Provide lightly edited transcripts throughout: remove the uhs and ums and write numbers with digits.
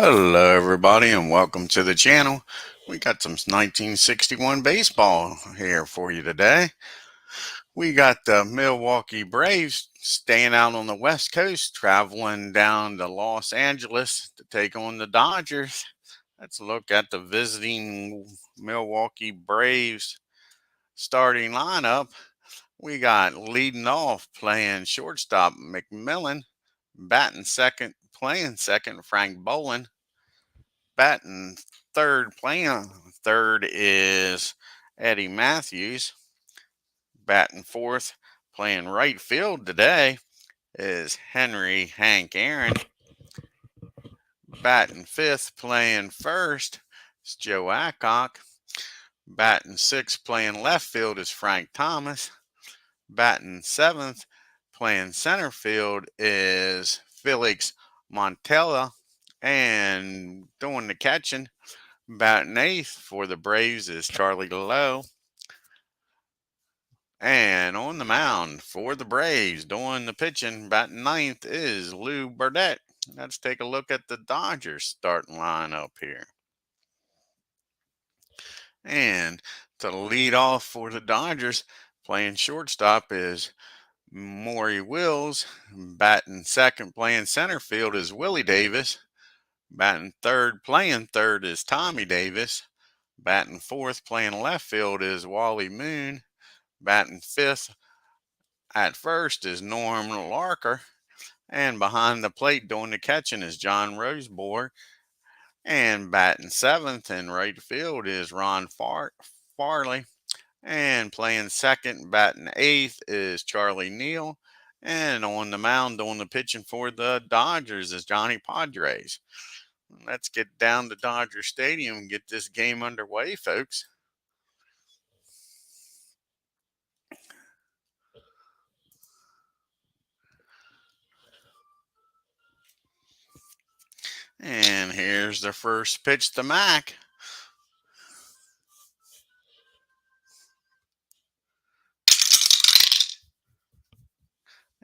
Hello everybody and welcome to the channel. We got some 1961 baseball here for you today. We got the Milwaukee Braves staying out on the West Coast, traveling down to Los Angeles to take on the Dodgers. Let's look at the visiting Milwaukee Braves starting lineup. We got leading off playing shortstop McMillan, playing second Frank Bolin. Batting playing third is Eddie Matthews. Batting fourth, playing right field today is Henry Hank Aaron. Batting fifth, playing first is Joe Adcock. Batting sixth, playing left field is Frank Thomas. Batting seventh, playing center field is Felix Montella. And doing the catching, batting eighth for the Braves is Charlie Lowe. And on the mound for the Braves, doing the pitching, batting ninth is Lou Burdette. Let's take a look at the Dodgers starting lineup here. And to lead off for the Dodgers, playing shortstop is Maury Wills. Batting second, playing center field is Willie Davis. Batting third, playing third is Tommy Davis. Batting fourth, playing left field is Wally Moon. Batting fifth at first is Norm Larker. And behind the plate doing the catching is John Rosebohr. And batting seventh in right field is Ron Farley. And playing second, batting eighth is Charlie Neal. And on the mound doing the pitching for the Dodgers is Johnny Podres. Let's get down to Dodger Stadium and get this game underway, folks. And here's the first pitch to Mac.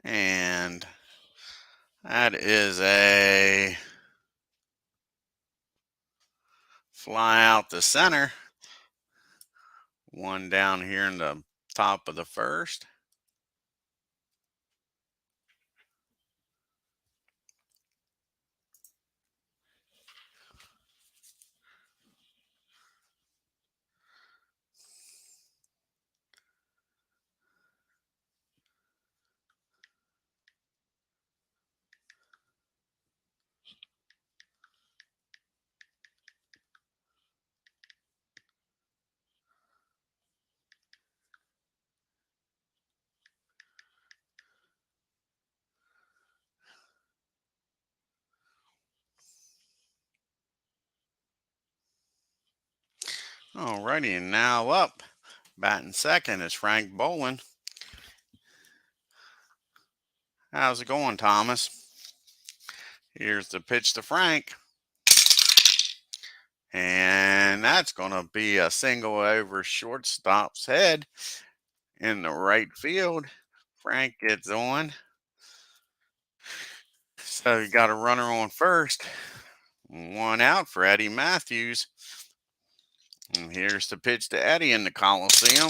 And that is a fly out the center. One down here in the top of the first. Alrighty, and now up. Batting second is Frank Bolin. How's it going, Thomas? Here's the pitch to Frank. And that's going to be a single over shortstop's head in the right field. Frank gets on. So you got a runner on first. One out for Eddie Matthews. And here's the pitch to Eddie in the Coliseum.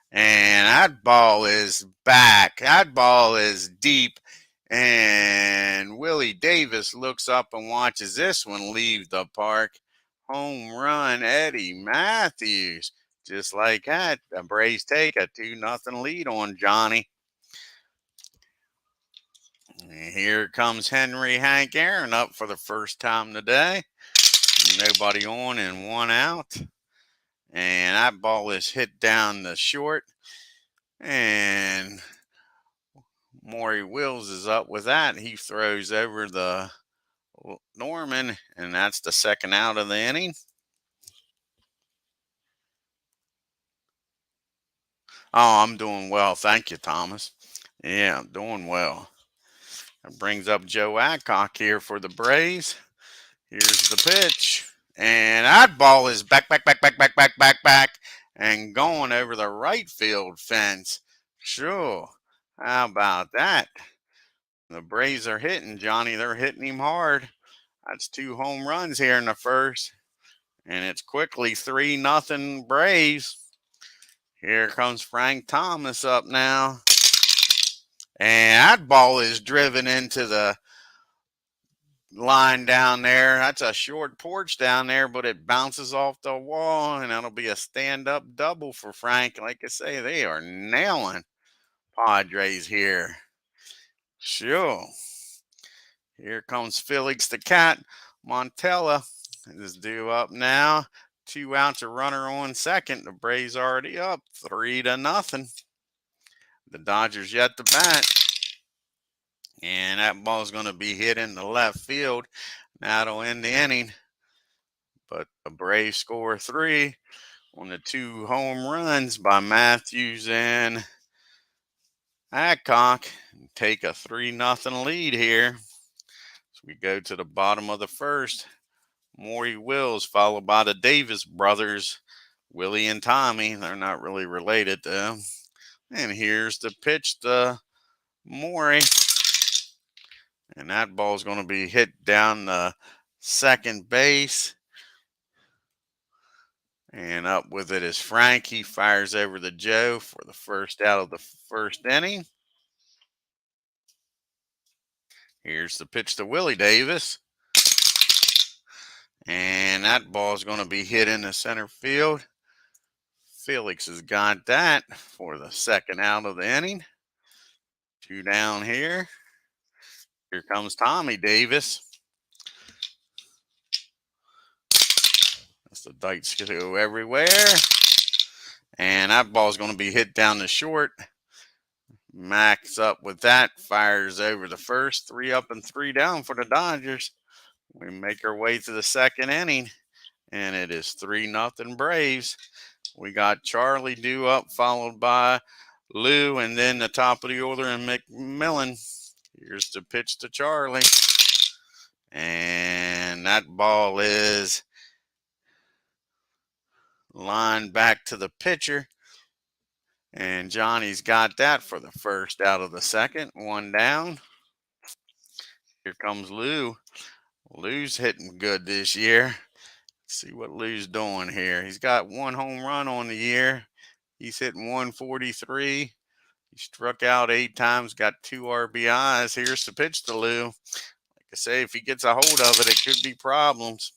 And that ball is back. That ball is deep. And Willie Davis looks up and watches this one leave the park. Home run, Eddie Matthews. Just like that, the Braves take a 2-0 lead on Johnny. And here comes Henry Hank Aaron up for the first time today. Nobody on and one out. And that ball is hit down the short. And Maury Wills is up with that. He throws over the Norman, and that's the second out of the inning. Oh, I'm doing well. Thank you, Thomas. Yeah, I'm doing well. That brings up Joe Adcock here for the Braves. Here's the pitch. And that ball is back, and going over the right field fence. Sure. How about that? The Braves are hitting, Johnny. They're hitting him hard. That's 2 home runs here in the first. And it's quickly 3-0 Braves. Here comes Frank Thomas up now. And that ball is driven into the line down there. That's a short porch down there, but it bounces off the wall, and that'll be a stand-up double for Frank. Like I say, they are nailing Padres here. Sure. Here comes Felix the Cat. Montella is due up now. 2 outs, a runner on second. The Braves already up 3-0. The Dodgers yet to bat. And that ball's going to be hit in the left field. That'll end the inning. But the Braves score 3 on the 2 home runs by Matthews and Adcock. Take a 3-0 lead here. So we go to the bottom of the first. Maury Wills, followed by the Davis brothers, Willie and Tommy. They're not really related though. And here's the pitch to Maury. And that ball's going to be hit down the second base. And up with it is Frank. He fires over to Joe for the first out of the first inning. Here's the pitch to Willie Davis. And that ball is going to be hit in the center field. Felix has got that for the second out of the inning. 2 down here. Here comes Tommy Davis. That's the dice go everywhere. And that ball is going to be hit down the short. Max up with that. Fires over the first. 3 up and 3 down for the Dodgers. We make our way to the second inning. And it is 3-0 Braves. We got Charlie due up, followed by Lou, and then the top of the order and McMillan. Here's the pitch to Charlie. And that ball is lined back to the pitcher. And Johnny's got that for the first out of the second. 1 down. Here comes Lou. Lou's hitting good this year. Let's see what Lou's doing here. He's got 1 home run on the year. He's hitting 143. He struck out 8 times, got 2 RBIs. Here's the pitch to Lou. Like I say, if he gets a hold of it, it could be problems.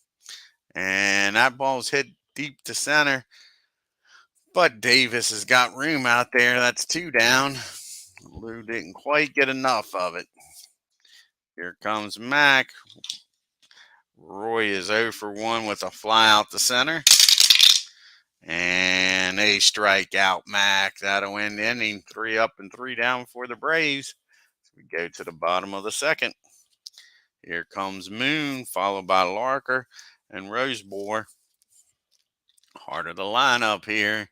And that ball's hit deep to center. But Davis has got room out there. That's 2 down. Lou didn't quite get enough of it. Here comes Mac. Roy is 0 for 1 with a fly out to center. And a strikeout, Mac. That'll end the inning. 3 up and 3 down for the Braves. We go to the bottom of the second. Here comes Moon, followed by Larker and Rosebohr. Heart of the lineup here.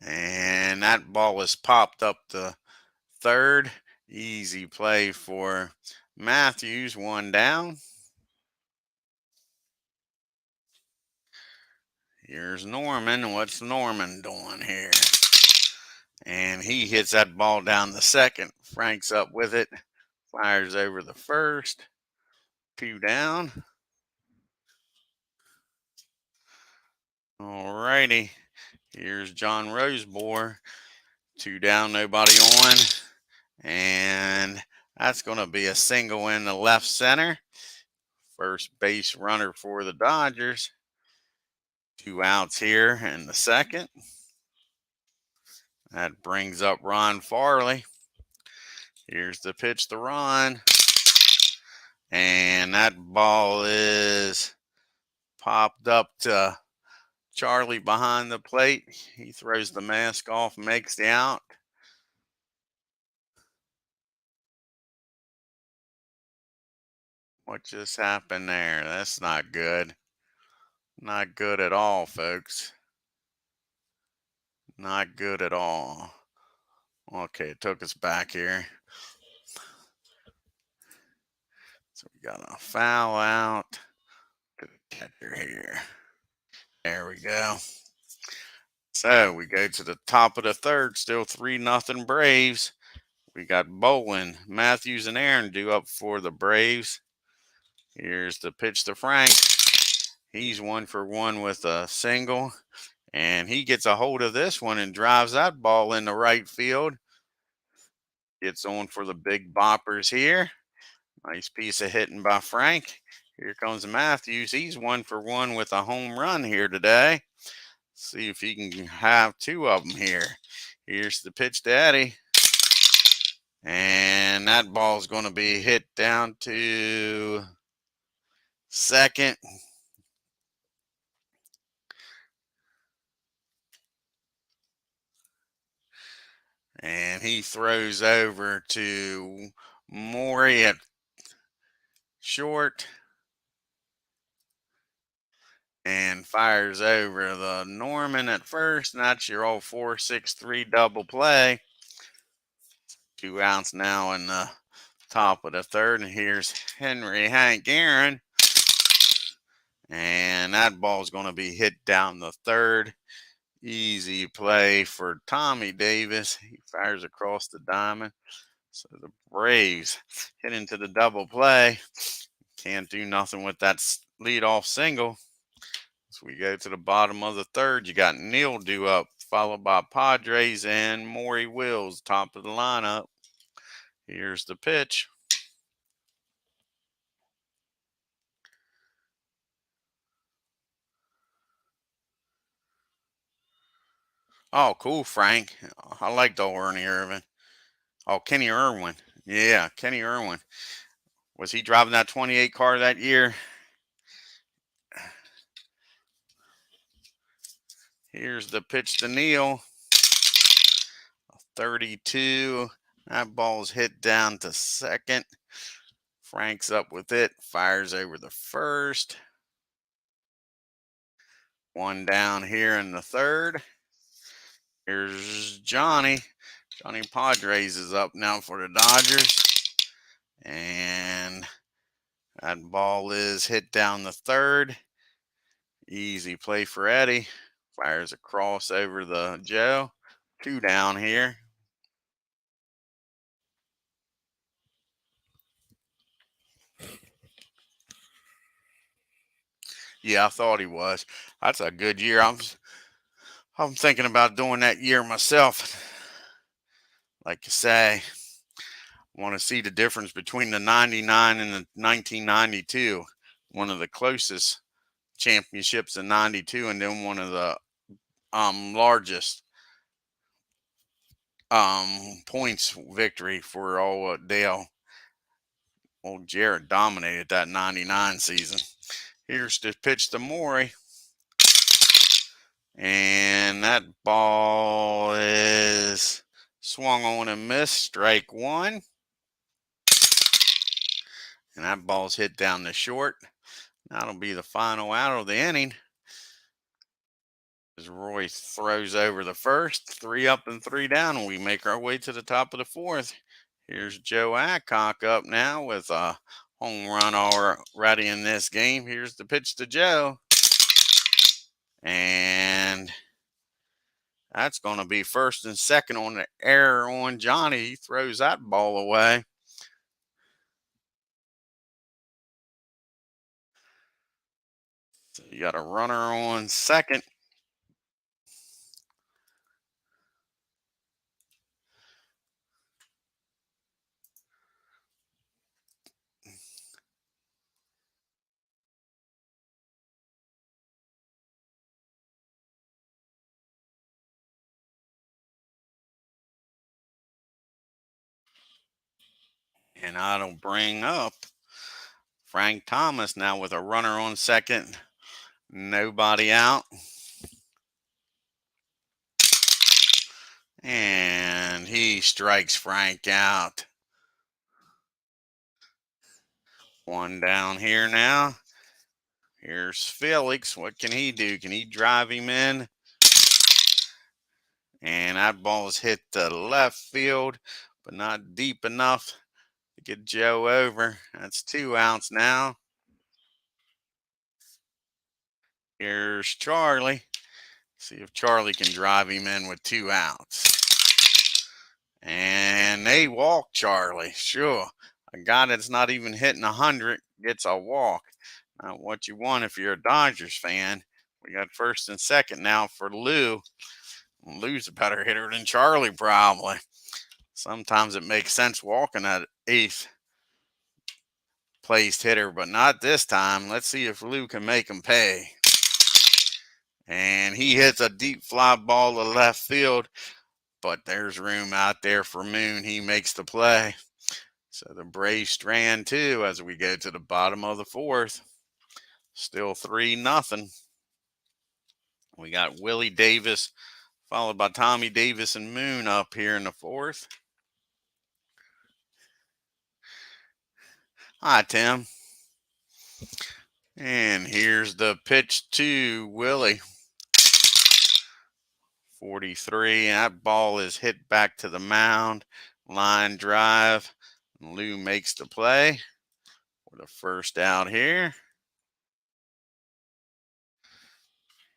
And that ball is popped up to third. Easy play for Matthews. 1 down. Here's Norman. What's Norman doing here? And he hits that ball down the second. Frank's up with it. Fires over the first. 2 down. All righty. Here's John Rosebohr. 2 down, nobody on. And that's going to be a single in the left center. First base runner for the Dodgers. 2 outs here in the second. That brings up Ron Farley. Here's the pitch to Ron. And that ball is popped up to Charlie behind the plate. He throws the mask off, makes the out. What just happened there? That's not good. Not good at all, folks. Not good at all. Okay, it took us back here. So we got a foul out to the catcher here. There we go. So we go to the top of the third, still 3-0 Braves. We got Bolin, Matthews, and Aaron due up for the Braves. Here's the pitch to Frank. He's 1-for-1 with a single. And he gets a hold of this one and drives that ball into right field. Gets on for the big boppers here. Nice piece of hitting by Frank. Here comes Matthews. He's 1-for-1 with a home run here today. See if he can have two of them here. Here's the pitch to Eddie. And that ball's going to be hit down to second. And he throws over to Maury at short. And fires over the Norman at first. And that's your old 4-6-3 double play. 2 outs now in the top of the third. And here's Henry Hank Aaron. And that ball's going to be hit down the third. Easy play for Tommy Davis. He fires across the diamond. So the Braves hit into the double play. Can't do nothing with that leadoff single. So we go to the bottom of the third. You got Neil due up, followed by Padres and Maury Wills, top of the lineup. Here's the pitch. Oh, cool, Frank. I like the Ernie Irvin. Oh, Kenny Irwin. Yeah, Kenny Irwin. Was he driving that 28 car that year? Here's the pitch to Neil. 32. That ball's hit down to second. Frank's up with it. Fires over the first. One down here in the third. Here's Johnny. Johnny Padres is up now for the Dodgers. And that ball is hit down the third. Easy play for Eddie. Fires across over the Joe. 2 down here. Yeah, I thought he was. That's a good year. I'm thinking about doing that year myself. Like you say, want to see the difference between the 99 and the 1992. One of the closest championships in 92, and then one of the largest points victory for old Dale. Old Jared dominated that 99 season. Here's the pitch to Maury. And that ball is swung on and missed. Strike one. And that ball's hit down the short. That'll be the final out of the inning. As Roy throws over the first, 3 up and 3 down, and we make our way to the top of the fourth. Here's Joe Adcock up now with a home run already in this game. Here's the pitch to Joe. And that's going to be first and second on the error on Johnny. He throws that ball away. So you got a runner on second. And I'll bring up Frank Thomas now with a runner on second. Nobody out. And he strikes Frank out. 1 down here now. Here's Felix. What can he do? Can he drive him in? And that ball is hit to left field, but not deep enough to get Joe over. That's 2 outs now. Here's Charlie. See if Charlie can drive him in with 2 outs. And they walk Charlie. Sure. A guy that's not even hitting 100 gets a walk. Not what you want if you're a Dodgers fan. We got first and second now for Lou. Lou's a better hitter than Charlie, probably. Sometimes it makes sense walking that eighth placed hitter, but not this time. Let's see if Lou can make him pay. And he hits a deep fly ball to left field, but there's room out there for Moon. He makes the play. So the Braves strand two as we go to the bottom of the fourth. Still 3-0. We got Willie Davis followed by Tommy Davis and Moon up here in the fourth. Hi, Tim. And here's the pitch to Willie. 43. That ball is hit back to the mound. Line drive. Lou makes the play for the first out here.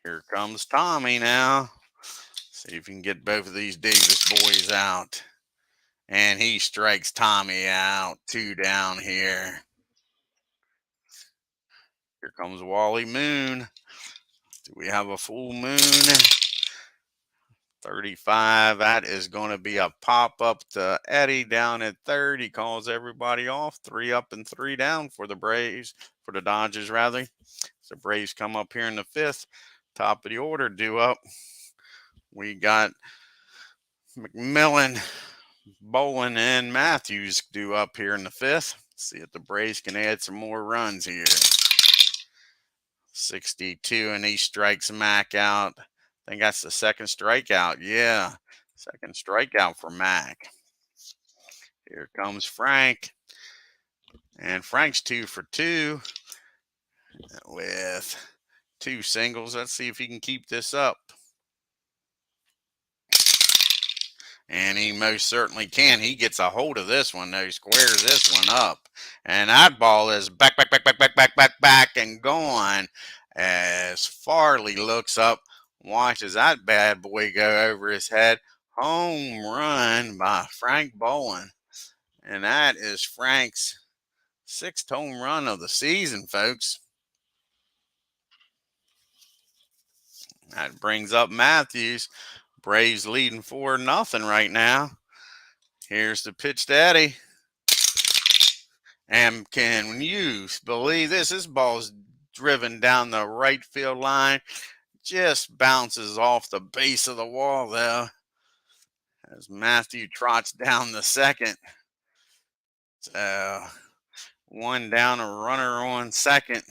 Here comes Tommy now. See if he can get both of these Davis boys out. And he strikes Tommy out. 2 down here. Here comes Wally Moon. Do we have a full moon? 35. That is going to be a pop up to Eddie down at third. He calls everybody off. 3 up and 3 down for the Braves, for the Dodgers, rather. So the Braves come up here in the fifth. Top of the order due up. We got McMillan, Bolin, and Matthews due up here in the fifth. See if the Braves can add some more runs here. 62, and he strikes Mac out. I think that's the second strikeout. Yeah, second strikeout for Mac. Here comes Frank. And Frank's 2 for 2 with 2 singles. Let's see if he can keep this up. And he most certainly can. He gets a hold of this one, though. He squares this one up. And that ball is back, and gone as Farley looks up, watches that bad boy go over his head. Home run by Frank Bolin. And that is Frank's 6th home run of the season, folks. That brings up Matthews. Braves leading 4-0 right now. Here's the pitch to Eddie. And can you believe this? This ball's driven down the right field line. Just bounces off the base of the wall, though, as Matthew trots down the second. So 1 down, a runner on second.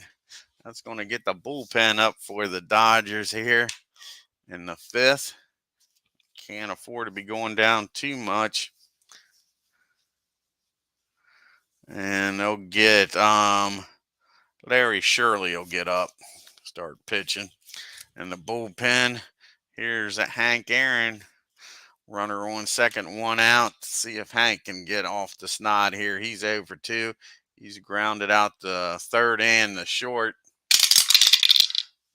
That's going to get the bullpen up for the Dodgers here in the fifth. Can't afford to be going down too much. And they'll get Larry Shirley will get up, start pitching. And the bullpen, here's a Hank Aaron. Runner on second, 1 out. See if Hank can get off the snide here. He's over 2. He's grounded out the third and the short.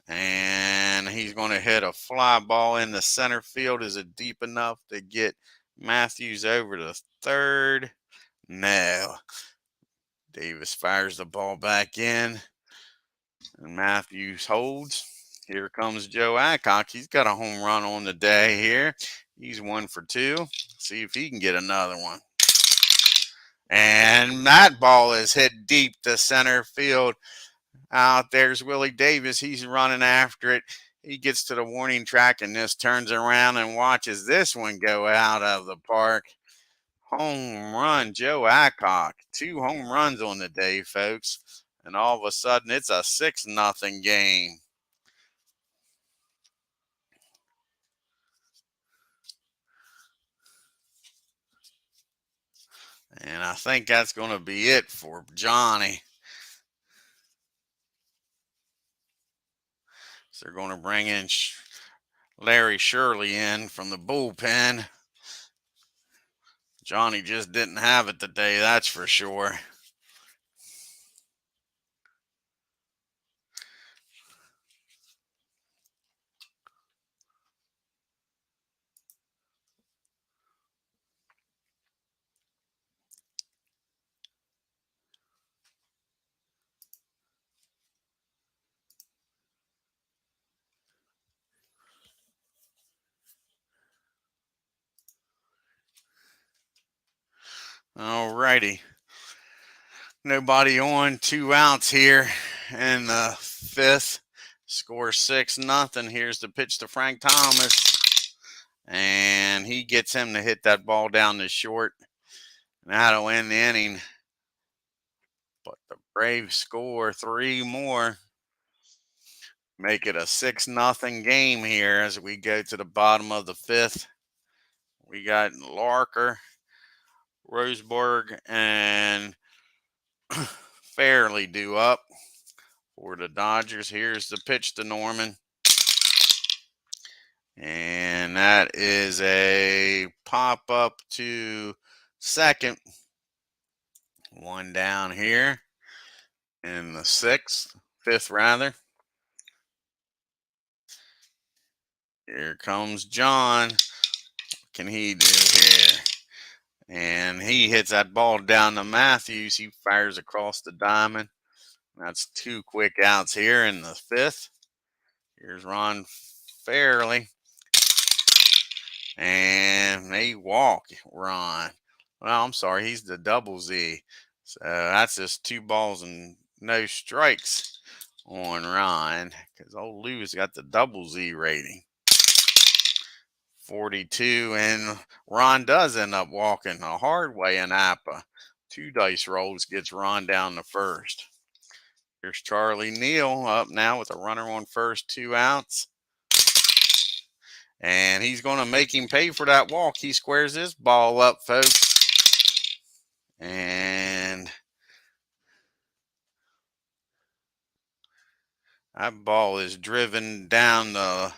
And he's going to hit a fly ball in the center field. Is it deep enough to get Matthews over to third? No. Davis fires the ball back in. And Matthews holds. Here comes Joe Adcock. He's got a home run on the day here. He's 1 for 2. See if he can get another one. And that ball is hit deep to center field. Out there's Willie Davis. He's running after it. He gets to the warning track and just turns around and watches this one go out of the park. Home run, Joe Adcock. 2 home runs on the day, folks. And all of a sudden, it's a 6-0 game. And I think that's going to be it for Johnny. So they're going to bring in Larry Shirley in from the bullpen. Johnny just didn't have it today, that's for sure. Alrighty. Nobody on, 2 outs here in the fifth. Score 6-0. Here's the pitch to Frank Thomas. And he gets him to hit that ball down the short. And that'll end the inning. But the Braves score 3 more. Make it a 6-0 game here as we go to the bottom of the fifth. We got Larker, Roseburg, and Fairley due up for the Dodgers. Here's the pitch to Norman. And that is a pop up to second. One down here in the fifth rather. Here comes John. What can he do here? And he hits that ball down to Matthews. He fires across the diamond. That's 2 quick outs here in the fifth. Here's Ron Fairley. And they walk Ron. Well, I'm sorry, he's the double Z. So that's just 2 balls and no strikes on Ron because old Lou's got the double Z rating. 42, and Ron does end up walking the hard way in Apba. 2 dice rolls gets Ron down to first. Here's Charlie Neal up now with a runner on first, 2 outs. And he's going to make him pay for that walk. He squares this ball up, folks. And that ball is driven down the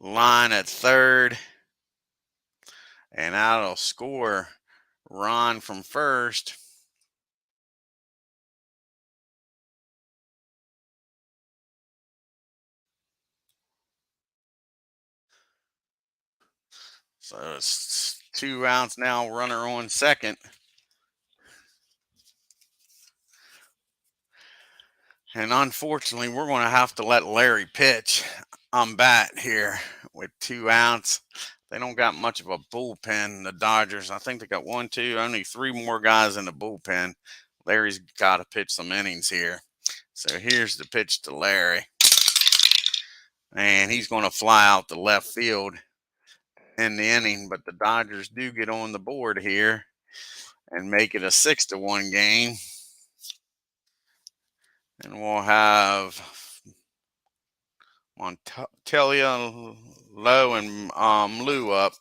line at third. And that'll score Ron from first. So it's 2 outs now, runner on second. And unfortunately, we're going to have to let Larry pitch. I'm bat here with 2 outs. They don't got much of a bullpen, the Dodgers. I think they got 1, 2, only 3 more guys in the bullpen. Larry's got to pitch some innings here. So here's the pitch to Larry. And he's going to fly out to left field in the inning. But the Dodgers do get on the board here and make it a 6-1 game. And we'll have Montelia, Lowe, and Lou up.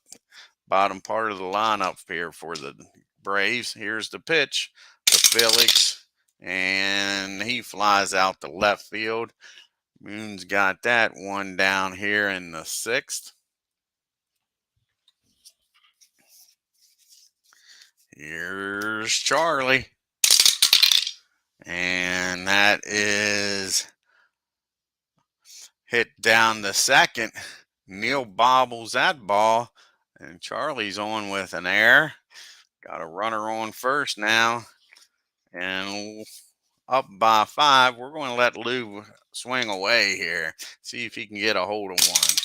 Bottom part of the lineup here for the Braves. Here's the pitch to Felix. And he flies out to left field. Moon's got that. 1 down here in the sixth. Here's Charlie. And that is hit down the second. Neal bobbles that ball. And Charlie's on with an error. Got a runner on first now. And up by 5. We're going to let Lou swing away here. See if he can get a hold of one.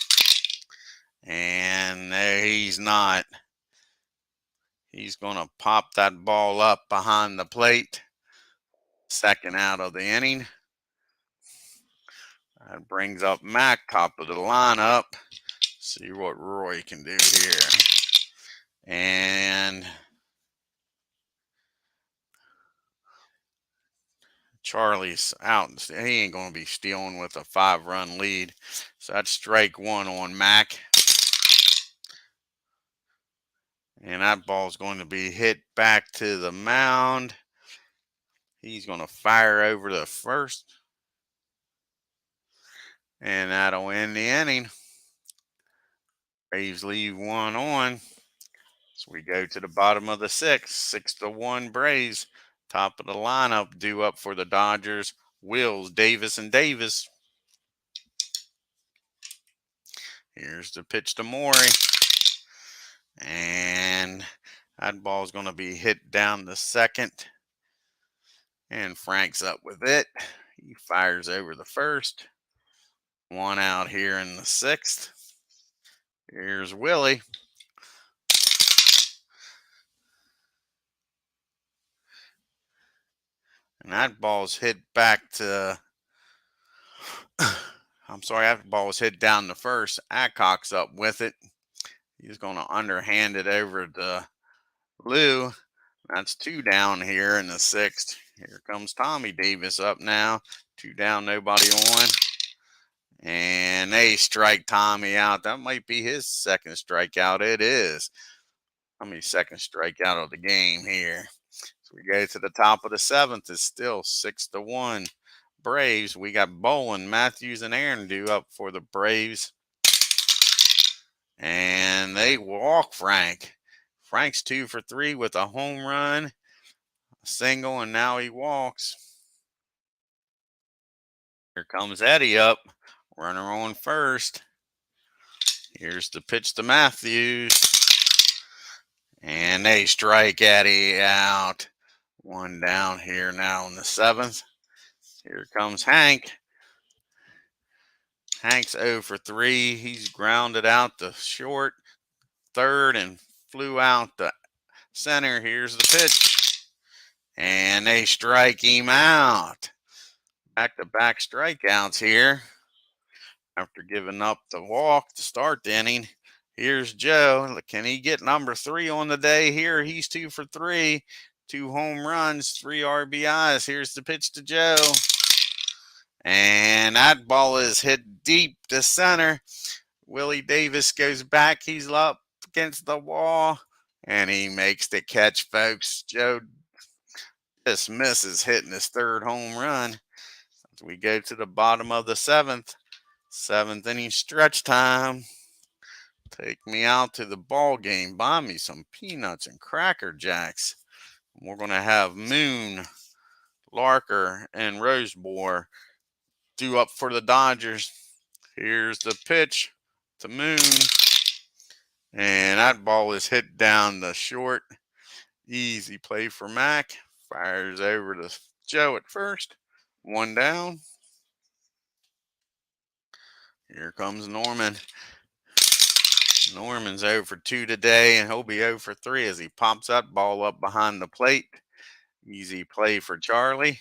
And there he's not. He's going to pop that ball up behind the plate. Second out of the inning. That brings up Mac, top of the lineup. See what Roy can do here. And Charlie's out. He ain't going to be stealing with a 5-run lead. So that's strike 1 on Mac. And that ball's going to be hit back to the mound. He's going to fire over to first. And that'll end the inning. Braves leave 1 on. So we go to the bottom of the sixth. 6-1 Braves. Top of the lineup due up for the Dodgers. Wills, Davis, and Davis. Here's the pitch to Maury. And that ball's going to be hit down the second. And Frank's up with it. He fires over the first. 1 out here in the sixth. Here's Willie. And that ball's hit back to, I'm sorry, that ball was hit down the first. Adcock's up with it. He's going to underhand it over to Lou. That's 2 down here in the 6th. Here comes Tommy Davis up now. 2 down, nobody on. And they strike Tommy out. That might be his second strikeout. It is. Tommy's second strikeout of the game here. So we go to the top of the 7th. It's still 6-1. Braves. We got Bolin, Matthews, and Aaron due up for the Braves. And they walk Frank. Frank's 2 for 3 with a home run, a single, and now he walks. Here comes Eddie up. Runner on first. Here's the pitch to Matthews. And they strike Eddie out. 1 down here now in the 7th. Here comes Hank. Hank's 0 for 3. He's grounded out to short, third, and flew out to center. Here's the pitch. And they strike him out. Back-to-back strikeouts here. After giving up the walk to start the inning, here's Joe. Can he get number 3 on the day here? He's 2 for 3. 2 home runs, 3 RBIs. Here's the pitch to Joe. And that ball is hit deep to center. Willie Davis goes back. He's up against the wall. And he makes the catch, folks. Joe just misses hitting his 3rd home run. As we go to the bottom of the 7th. 7th inning stretch time. Take me out to the ball game. Buy me some peanuts and Cracker Jacks. We're going to have Moon, Larker, and Rosebohr due up for the Dodgers. Here's the pitch to Moon. And that ball is hit down the short. Easy play for Mac. Fires over to Joe at first. 1 down. Here comes Norman. Norman's 0 for 2 today, and he'll be 0 for 3 as he pops that ball up behind the plate. Easy play for Charlie.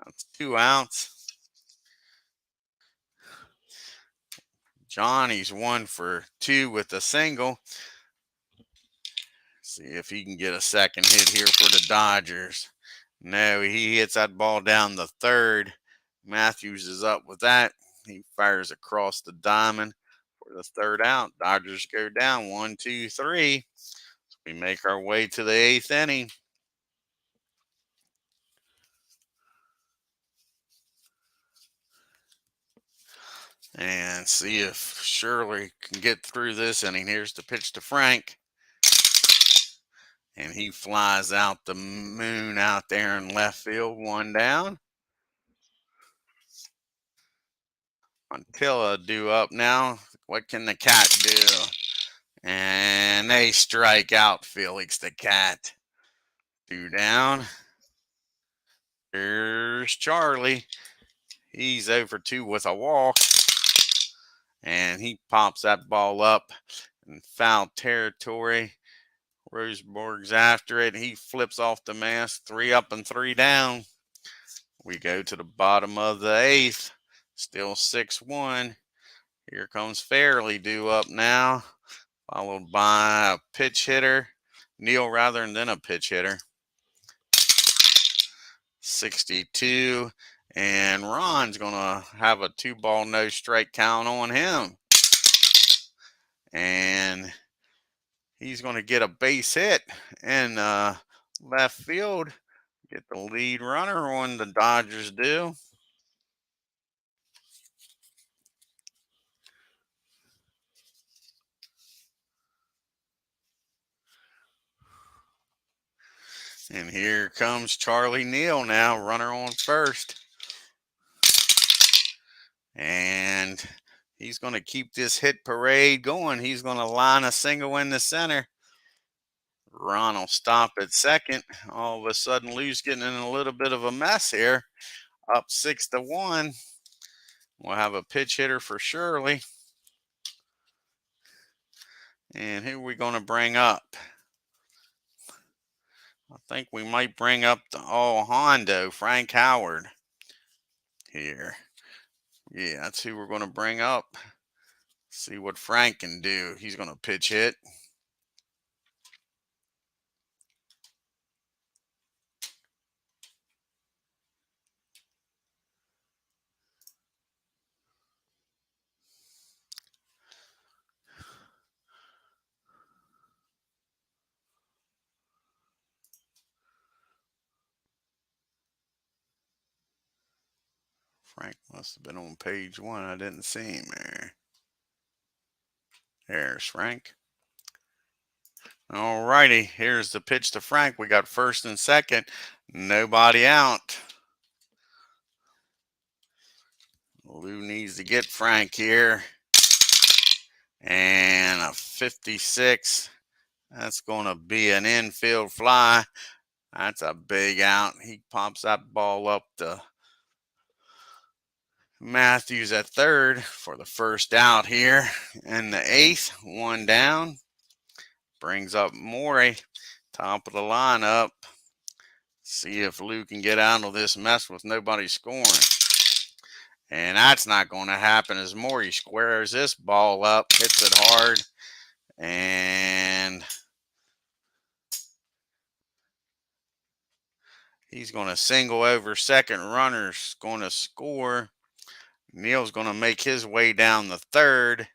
That's 2 outs. Johnny's 1 for 2 with a single. See if he can get a second hit here for the Dodgers. No, he hits that ball down the 3rd. Matthews is up with that. He fires across the diamond for the 3rd out. Dodgers go down 1, 2, 3. So we make our way to the 8th inning. And see if Shirley can get through this inning. Here's the pitch to Frank. And he flies out the moon out there in left field. 1 down. Montilla due up now. What can the cat do? And they strike out Felix the cat. 2 down. Here's Charlie. He's 0 for 2 with a walk. And he pops that ball up in foul territory. Roseborg's after it. He flips off the mask. 3 up and 3 down. We go to the bottom of the 8th. Still 6-1. Here comes Fairley due up now. Followed by a pitch hitter. Neal rather than a pitch hitter. 62. And Ron's going to have a 2-ball no strike count on him. And he's going to get a base hit in left field. Get the lead runner on the Dodgers do. And here comes Charlie Neal now, runner on first. And he's going to keep this hit parade going. He's going to line a single in the center. Ron will stop at second. All of a sudden, Lou's getting in a little bit of a mess here. Up 6-1. We'll have a pitch hitter for Shirley. And who are we going to bring up? I think we might bring up the Hondo, Frank Howard here. Yeah, that's who we're going to bring up. See what Frank can do. He's going to pitch hit. Frank must have been on page 1. I didn't see him there. There's Frank. All righty, here's the pitch to Frank. We got first and second. Nobody out. Lou needs to get Frank here. And a 56. That's going to be an infield fly. That's a big out. He pops that ball up to Matthews at third for the first out here. And the 8th, 1 down. Brings up Morey, top of the lineup. See if Lou can get out of this mess with nobody scoring. And that's not going to happen as Morey squares this ball up, hits it hard, and he's going to single over second. Runner's going to score. Neal's going to make his way down the third.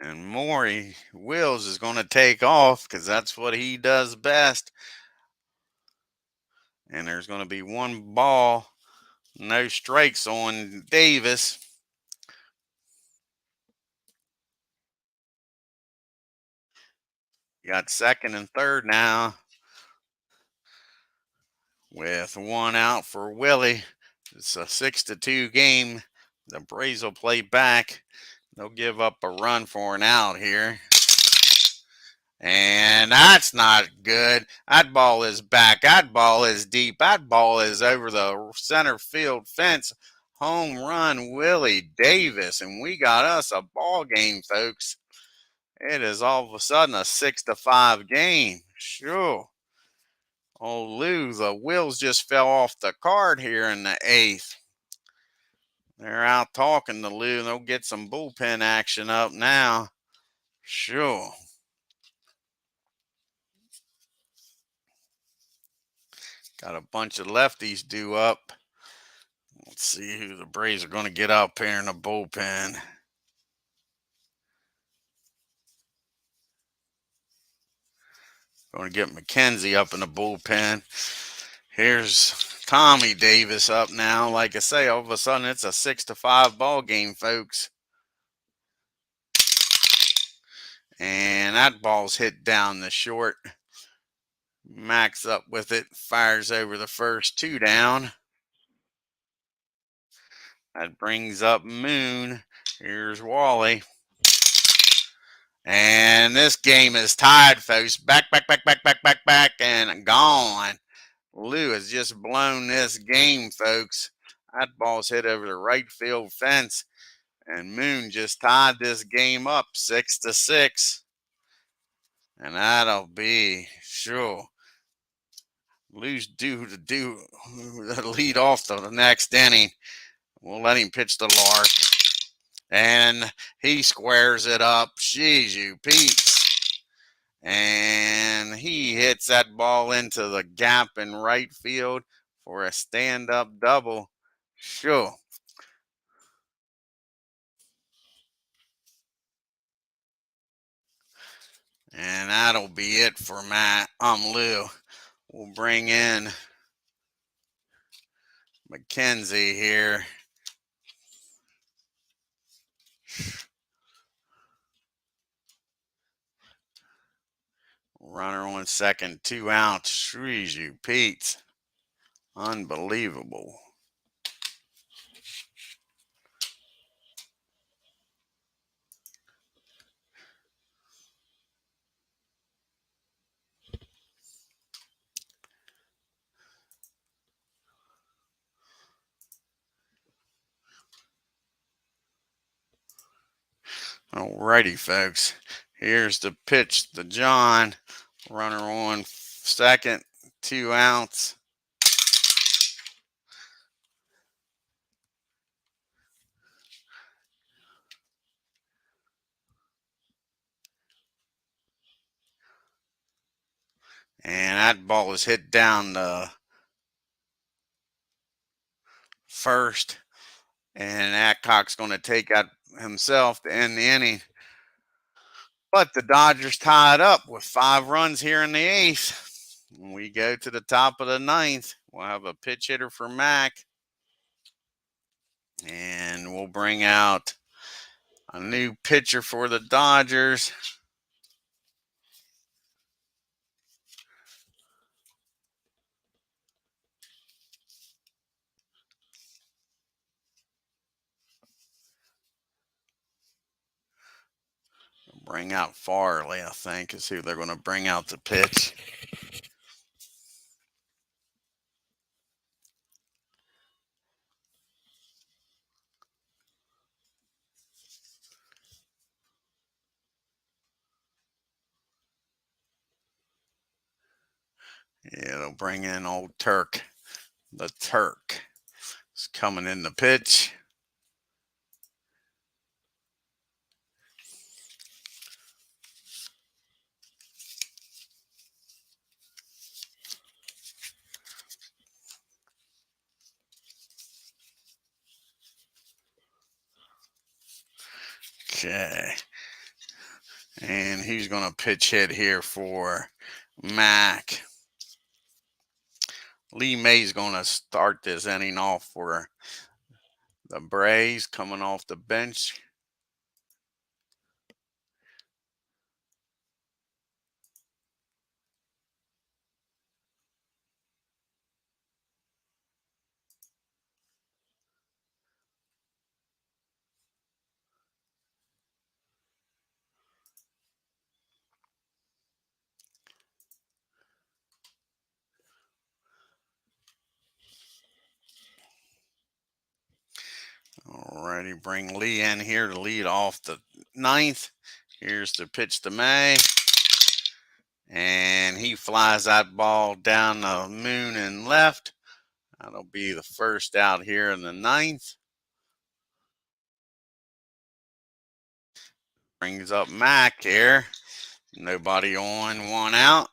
And Morey Wills is going to take off because that's what he does best. And there's going to be 1 ball, no strikes on Davis. Got second and third now with 1 out for Willie. It's a 6-2 game. The Braves will play back. They'll give up a run for an out here. And that's not good. That ball is back. That ball is deep. That ball is over the center field fence. Home run, Willie Davis. And we got us a ball game, folks. It is all of a sudden a 6-5 game. Sure. Oh, Lou, the wheels just fell off the card here in the 8th. They're out talking to Lou. They'll get some bullpen action up now. Sure. Got a bunch of lefties due up. Let's see who the Braves are going to get up here in the bullpen. Going to get McKenzie up in the bullpen. Here's Tommy Davis up now. Like I say, all of a sudden it's a 6-5 ball game, folks. And that ball's hit down the short. Max up with it, fires over the first 2 down. That brings up Moon. Here's Wally. And this game is tied, folks. Back, and gone. Lou has just blown this game, folks. That ball's hit over the right field fence. And Moon just tied this game up 6-6. And that'll be sure. Lou's due to do the lead off to the next inning. We'll let him pitch the Lark. And he squares it up. Jeez, you Pete. And he hits that ball into the gap in right field for a stand-up double. Sure. And that'll be it for Lou. We'll bring in McKenzie here. Runner on second, 2 outs. Shrees you, Pete. Unbelievable. Alrighty, folks. Here's the pitch to John. Runner on second, 2 outs. And that ball is hit down the first. And Adcock's going to take out himself to end the inning. But the Dodgers tied up with 5 runs here in the 8th. We go to the top of the 9th. We'll have a pitch hitter for Mac. And we'll bring out a new pitcher for the Dodgers. Bring out Farley, I think, is who they're going to bring out the pitch. Yeah, they'll bring in old Turk. The Turk is coming in the pitch. Okay. And he's going to pitch hit here for Mac. Lee May's going to start this inning off for the Braves, coming off the bench. Alrighty, bring Lee in here to lead off the 9th. Here's the pitch to May. And he flies that ball down the moon and left. That'll be the first out here in the 9th. Brings up Mac here. Nobody on, 1 out.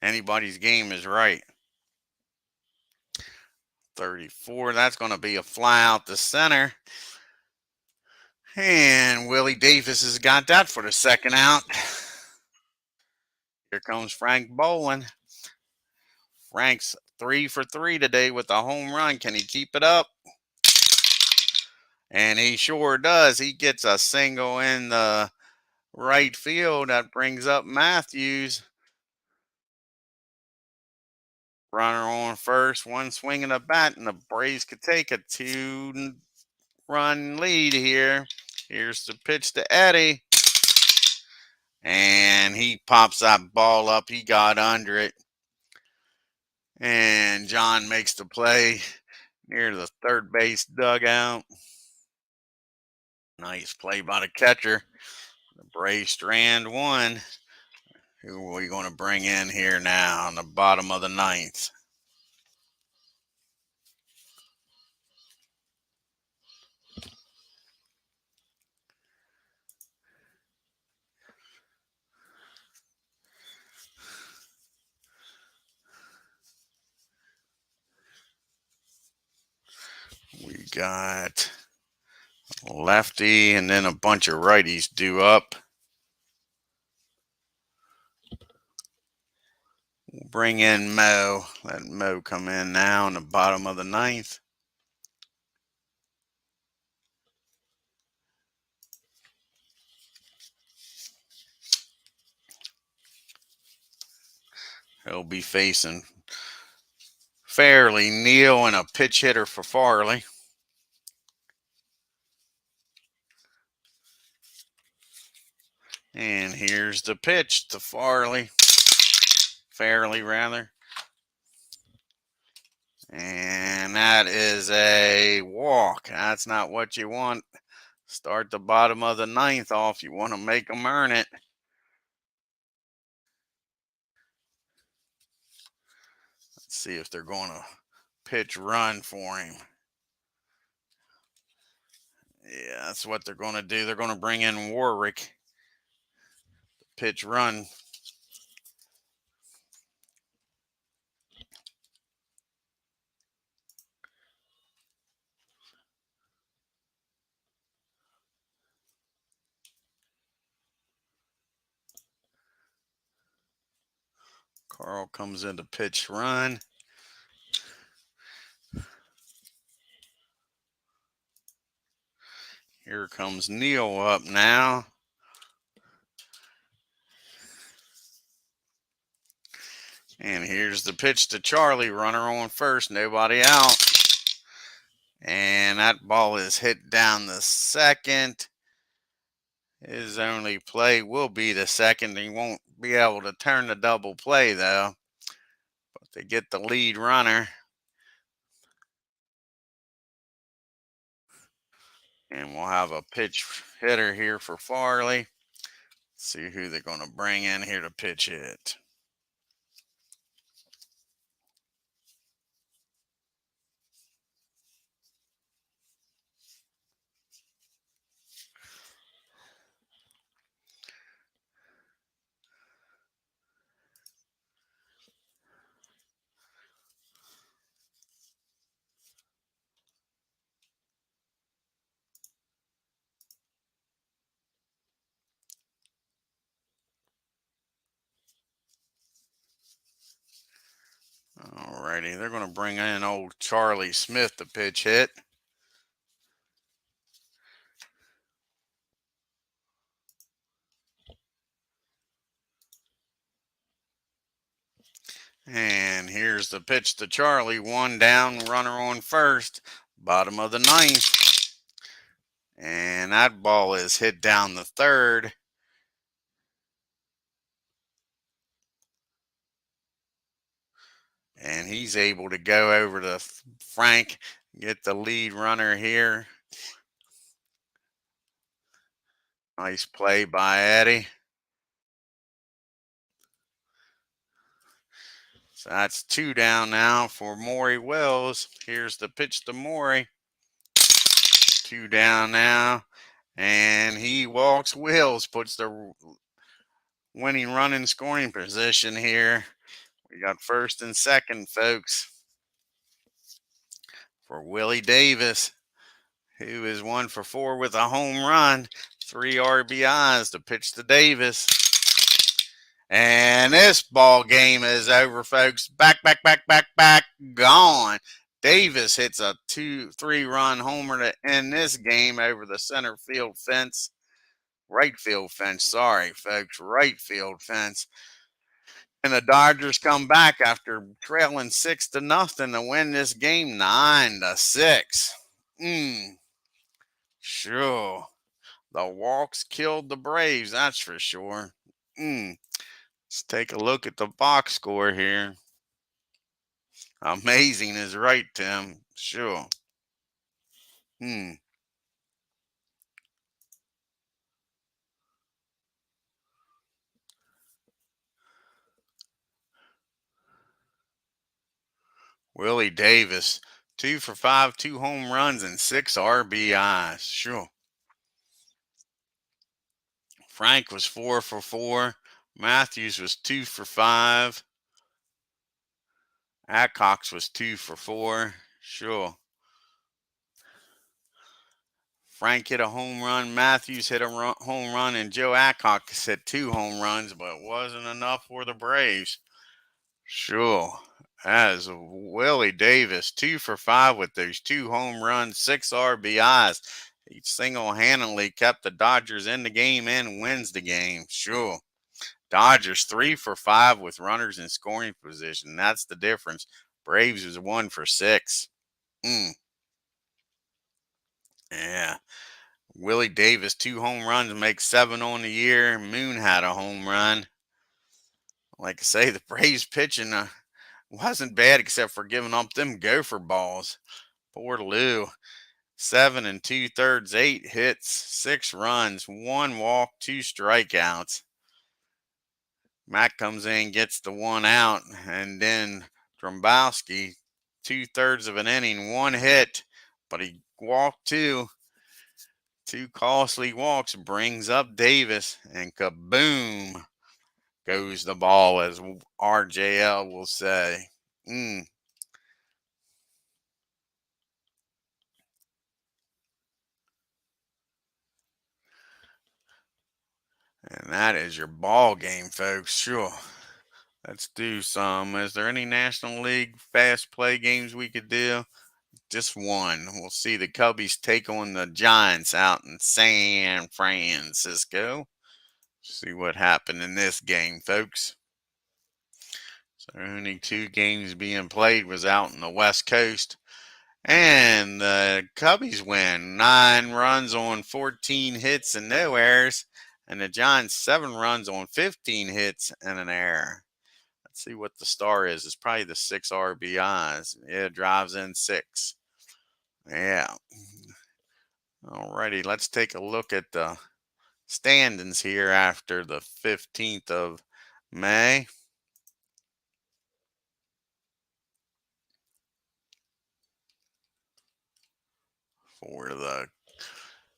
Anybody's game is right. 34. That's going to be a fly out the center. And Willie Davis has got that for the 2nd out. Here comes Frank Bolin. Frank's 3 for 3 today with a home run. Can he keep it up? And he sure does. He gets a single in the right field. That brings up Matthews. Runner on first, 1 swing and a bat, and the Braves could take a 2-run lead here. Here's the pitch to Eddie. And he pops that ball up. He got under it. And John makes the play near the third base dugout. Nice play by the catcher. The Braves strand 1. Who are we going to bring in here now on the bottom of the 9th? We got lefty and then a bunch of righties due up. We'll bring in Mo. Let Mo come in now in the bottom of the 9th. He'll be facing Fairley, Neal, and a pitch hitter for Farley. And here's the pitch to Fairley, rather. And that that is a walk. That's not what you want. Start the bottom of the ninth off. You want to make them earn it. Let's see if they're going to pitch run for him. Yeah, that's what they're going to do. They're going to bring in Warwick. Pitch run. Carl comes into pitch run. Here comes Neil up now. And here's the pitch to Charlie. Runner on first, nobody out. And that ball is hit down the second. His only play will be the second. He won't be able to turn the double play, though. But they get the lead runner. And we'll have a pitch hitter here for Farley. See who they're going to bring in here to pitch hit. Alrighty, they're going to bring in old Charlie Smith to pitch hit. And here's the pitch to Charlie. One down, runner on first, bottom of the ninth. And that ball is hit down the third. And he's able to go over to Frank, get the lead runner here. Nice play by Eddie. So that's two down now for Maury Wills. Here's the pitch to Maury. Two down now. And he walks Wills, puts the winning run in scoring position here. We got first and second, folks, for Willie Davis, who is 1 for 4 with a home run, 3 RBIs to pitch to Davis. And this ball game is over, folks. Back, gone. Davis hits a 2-3 run homer to end this game over the center field fence. Right field fence, sorry, folks. Right field fence. And the Dodgers come back after trailing 6-0 to win this game 9-6. Sure. The walks killed the Braves, that's for sure. Let's take a look at the box score here. Amazing is right, Tim. Sure. Willie Davis, 2 for 5, 2 home runs, and 6 RBIs. Sure. Frank was 4 for 4. Matthews was 2 for 5. Adcox was 2 for 4. Sure. Frank hit a home run. Matthews hit a home run. And Joe Adcox hit 2 home runs, but it wasn't enough for the Braves. Sure. As Willie Davis, 2 for 5 with those 2 home runs, 6 RBIs. He single-handedly kept the Dodgers in the game and wins the game. Sure. Dodgers 3 for 5 with runners in scoring position. That's the difference. Braves was 1 for 6. Yeah. Willie Davis, 2 home runs, makes 7 on the year. Moon had a home run. Like I say, the Braves pitching wasn't bad except for giving up them gopher balls. Poor Lou. 7 2/3, 8 hits, 6 runs, 1 walk, 2 strikeouts. Matt comes in, gets the 1 out, and then Drombowski, 2/3 of an inning, 1 hit, but he walked two costly walks, brings up Davis, and kaboom goes the ball, as RJL will say. And that is your ball game, folks. Sure. Let's do some. Is there any National League fast play games we could do? Just one. We'll see the Cubbies take on the Giants out in San Francisco. See what happened in this game, folks. So only 2 games being played was out in the West Coast. And the Cubbies win 9 runs on 14 hits and no errors. And the Giants 7 runs on 15 hits and an error. Let's see what the star is. It's probably the 6 RBIs. Yeah, drives in 6. Yeah. Alrighty, let's take a look at the standings here after the 15th of May. For the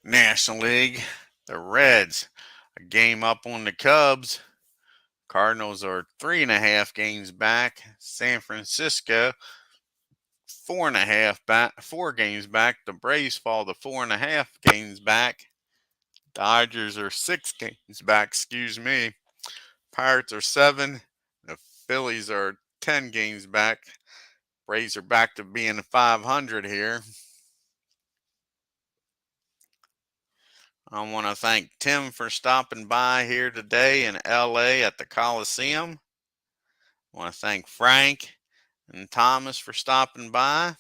National League, the Reds, a game up on the Cubs. Cardinals are 3.5 games back. San Francisco, 4.5 back, 4 games back. The Braves fall to 4.5 games back. Dodgers are 6 games back. Excuse me. Pirates are 7. The Phillies are 10 games back. Braves are back to being 500 here. I want to thank Tim for stopping by here today in LA at the Coliseum. I want to thank Frank and Thomas for stopping by.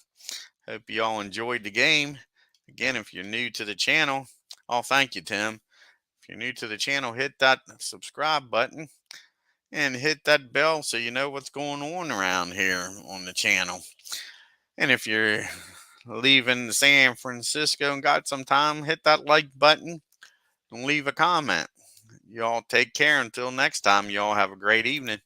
Hope you all enjoyed the game. Again, if you're new to the channel, thank you, Tim. If you're new to the channel, hit that subscribe button and hit that bell so you know what's going on around here on the channel. And if you're leaving San Francisco and got some time, hit that like button and leave a comment. Y'all take care until next time. Y'all have a great evening.